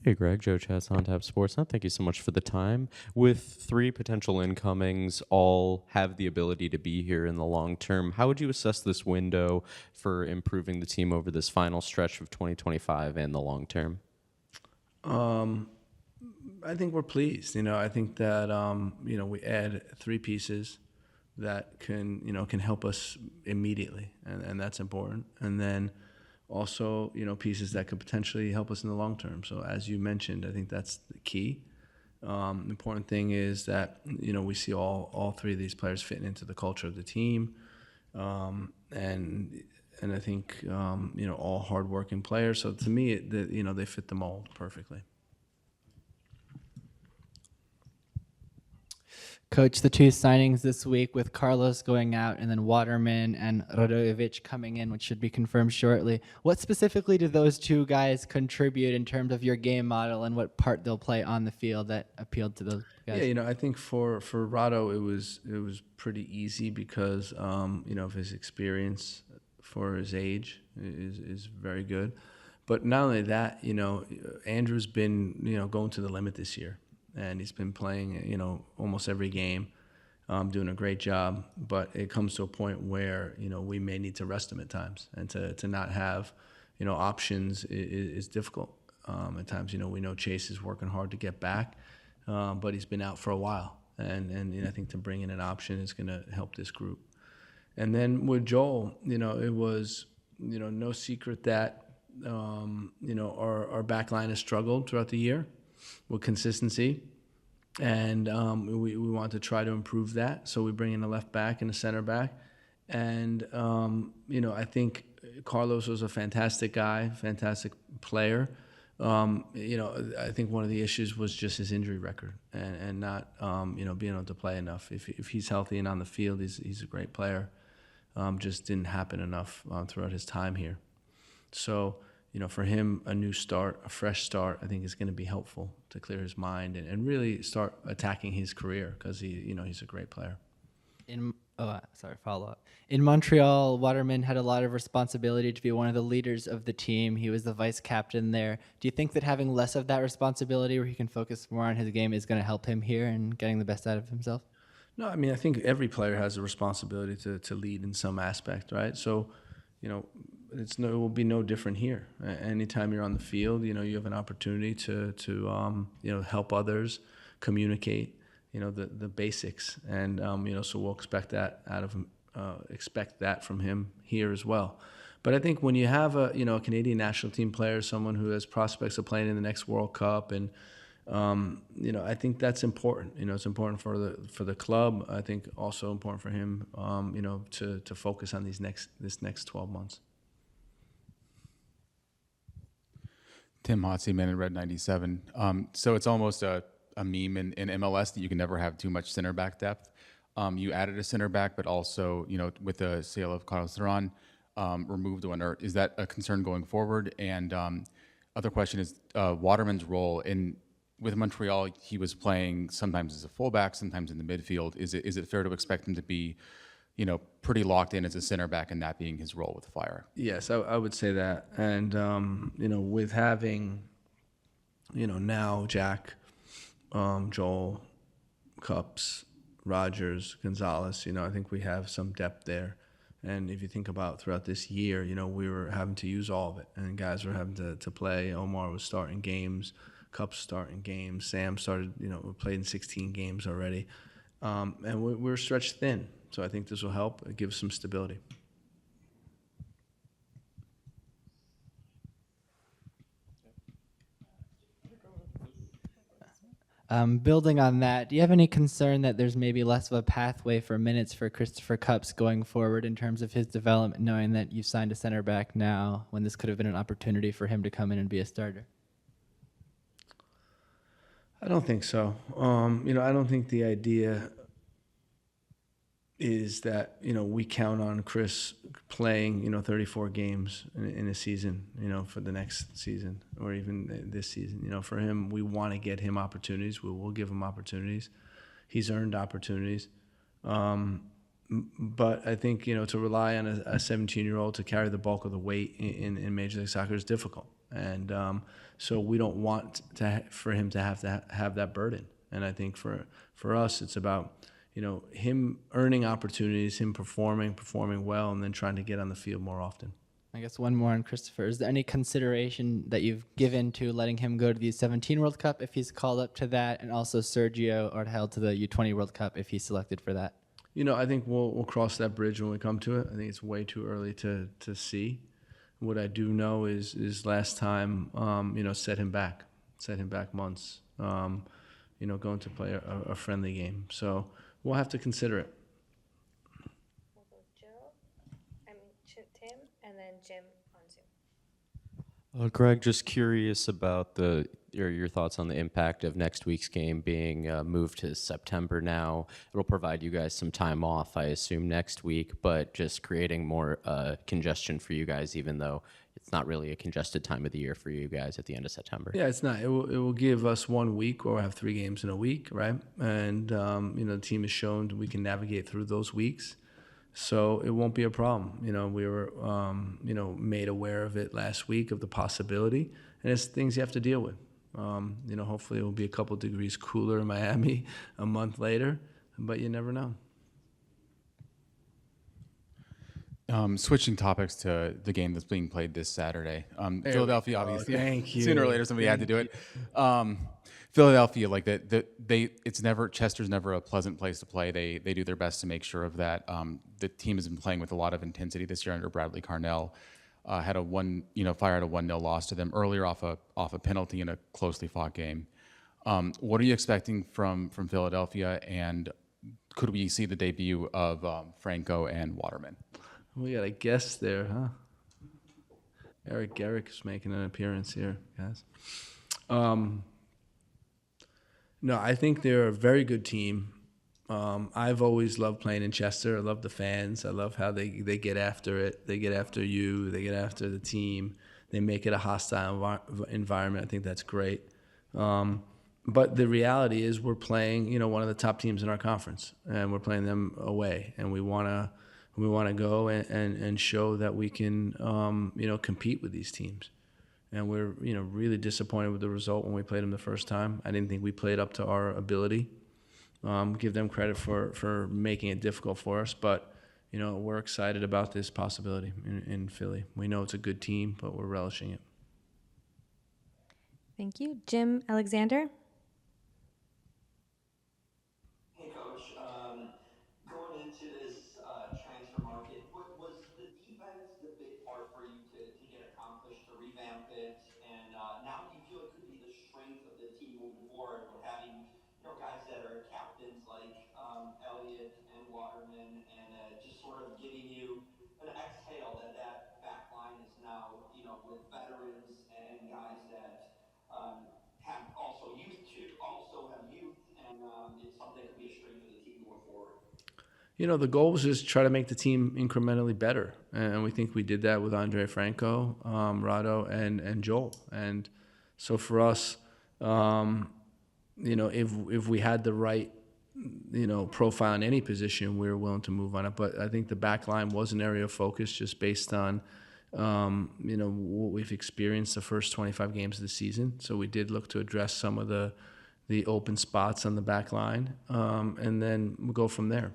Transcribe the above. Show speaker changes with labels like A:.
A: Hey, Greg, Joe Chats on Tap Sportsnet. Thank you so much for the time. With three potential incomings, all have the ability to be here in the long term, how would you assess this window for improving the team over this final stretch of 2025 and the long term?
B: Um, I think we're pleased. I think that we add three pieces that can help us immediately, and that's important. And then also pieces that could potentially help us in the long term. So as you mentioned, I think that's the key. The important thing is that we see all three of these players fitting into the culture of the team, and I think all hardworking players. So to me, they fit the mold perfectly.
C: Coach, the two signings this week with Carlos going out and then Waterman and Radojevic coming in, which should be confirmed shortly. What specifically do those two guys contribute in terms of your game model and what part they'll play on the field that appealed to those guys?
B: Yeah, I think for Rado it was pretty easy because of his experience for his age is very good. But not only that, Andrew's been going to the limit this year, and he's been playing almost every game, doing a great job. But it comes to a point where we may need to rest him at times, and to not have options is difficult. At times, we know Chase is working hard to get back, but he's been out for a while, and I think to bring in an option is going to help this group. And then with Joel, it was no secret that our back line has struggled throughout the year with consistency, and we want to try to improve that. So we bring in a left back and a center back, and I think Carlos was a fantastic guy, fantastic player. I think one of the issues was just his injury record and not being able to play enough. If he's healthy and on the field, he's a great player. Just didn't happen enough throughout his time here. So for him, a new start, a fresh start, I think is going to be helpful to clear his mind and really start attacking his career because he's a great player.
C: Follow up. In Montreal, Waterman had a lot of responsibility to be one of the leaders of the team. He was the vice captain there. Do you think that having less of that responsibility where he can focus more on his game is going to help him here and getting the best out of himself?
B: No, I mean, I think every player has a responsibility to lead in some aspect, right? So, it will be no different here. Anytime you're on the field, you have an opportunity to help others, communicate, the basics, and so we'll expect that out of him, expect that from him here as well. But I think when you have a Canadian national team player, someone who has prospects of playing in the next World Cup, and I think that's important. It's important for the club. I think also important for him, to focus on this next 12 months.
D: Tim Hotze, Man in Red 97. So it's almost a meme in MLS that you can never have too much center back depth. You added a center back, but also, with the sale of Carlos Theron, removed one. Or is that a concern going forward? And other question is Waterman's role with Montreal. He was playing sometimes as a fullback, sometimes in the midfield. Is it fair to expect him to be, pretty locked in as a center back, and that being his role with the Fire?
B: Yes, I would say that. And with having, now Jack, Joel, Cups, Rogers, Gonzalez, I think we have some depth there. And if you think about throughout this year, we were having to use all of it, and guys were having to play. Omar was starting games, Cups starting games, Sam started, we played in 16 games already, and we're stretched thin. So I think this will help give some stability.
C: Building on that, do you have any concern that there's maybe less of a pathway for minutes for Christopher Cups going forward in terms of his development, knowing that you've signed a center back now when this could have been an opportunity for him to come in and be a starter?
B: I don't think so. I don't think the idea is that we count on Chris playing 34 games in a season for the next season or even this season. For him, we want to get him opportunities. We will give him opportunities. He's earned opportunities, but I think to rely on a 17-year-old to carry the bulk of the weight in Major League Soccer is difficult. and so we don't want for him to have that burden. And I think for us, it's about him earning opportunities, him performing well, and then trying to get on the field more often.
C: I guess one more on Christopher. Is there any consideration that you've given to letting him go to the U17 World Cup if he's called up to that, and also Sergio Ortel to the U20 World Cup if he's selected for that?
B: I think we'll cross that bridge when we come to it. I think it's way too early to see. What I do know is last time, set him back months, going to play a friendly game. So we'll have to consider it.
E: We'll go Tim, and then Jim on Zoom.
A: Greg, just curious about your thoughts on the impact of next week's game being moved to September now. It'll provide you guys some time off, I assume, next week, but just creating more congestion for you guys, even though it's not really a congested time of the year for you guys at the end of September.
B: Yeah, it's not. It will give us 1 week where we'll have 3 games in a week, right? And, the team has shown we can navigate through those weeks. So it won't be a problem. We were, made aware of it last week of the possibility, and it's things you have to deal with. Hopefully it will be a couple degrees cooler in Miami a month later, but you never know.
D: Switching topics to the game that's being played this Saturday. Philadelphia, obviously.
B: Thank you.
D: Sooner or later, somebody had to do it. Philadelphia, like Chester's never a pleasant place to play. They do their best to make sure of that. The team has been playing with a lot of intensity this year under Bradley Carnell. Had a 1-0 loss to them earlier off a penalty in a closely fought game. What are you expecting from Philadelphia, and could we see the debut of Franco and Waterman?
B: We got a guest there, huh? Eric Garrick is making an appearance here, guys. No, I think they're a very good team. I've always loved playing in Chester. I love the fans. I love how they get after it. They get after you. They get after the team. They make it a hostile environment. I think that's great. But the reality is we're playing, one of the top teams in our conference, and we're playing them away. And we want to go and show that we can, compete with these teams. And we're, really disappointed with the result when we played them the first time. I didn't think we played up to our ability. Give them credit for making it difficult for us, but we're excited about this possibility in Philly. We know it's a good team, but we're relishing it.
E: Thank you. Jim Alexander.
F: Hey, Coach. Going into this transfer market, was the defense the big part for you to get accomplished, to revamp it? And now do you feel it could be the strength of the team moving forward with having guys that are captains like Elliott and Waterman, and just sort of giving you an exhale that back line is now, with veterans and guys that have also youth and it's something that could be a strength of the team going forward.
B: The goal was just try to make the team incrementally better, and we think we did that with Andre Franco, Rado, and Joel. And so for us, if we had the right, profile in any position, we were willing to move on it. But I think the back line was an area of focus just based on, what we've experienced the first 25 games of the season. So we did look to address some of the open spots on the back line, and then we'll go from there.